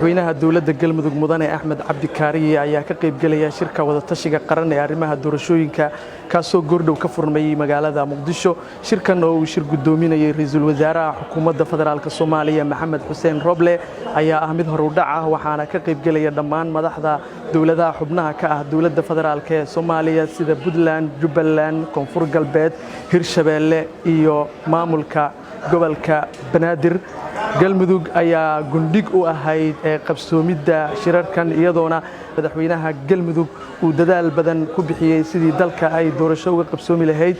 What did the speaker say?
madaxweynaha dowladda galmudug mudane Axmed Cabdi Kaariye ayaa ka qayb galaya shirka wadatashiga qaran ee arrimaha doorashooyinka kaasoo goordhow ka furmayay magaalada Muqdisho. Shirkan oo uu shir gudoominayay ra'iisul wasaaraha xukuumadda federaalka Soomaaliya Maxamed Xuseen Roble ayaa ah mid hor u dhac ah, waxaana ka qayb galaya dhammaan madaxda dowladaha xubnaha ka ah dowladda federaalka ee Soomaaliya sida Puntland, Jubbaland, Koonfur Galbeed, Hirshabeelle iyo maamulka gobolka Banaadir. galmudug ayaa gundhig u ahayd qabsoomidda shirarkan iyadoona madaxweynaha galmudug uu dadaal badan ku bixiyay sidii dalka ay doorasho uga qabsoomi lahayd.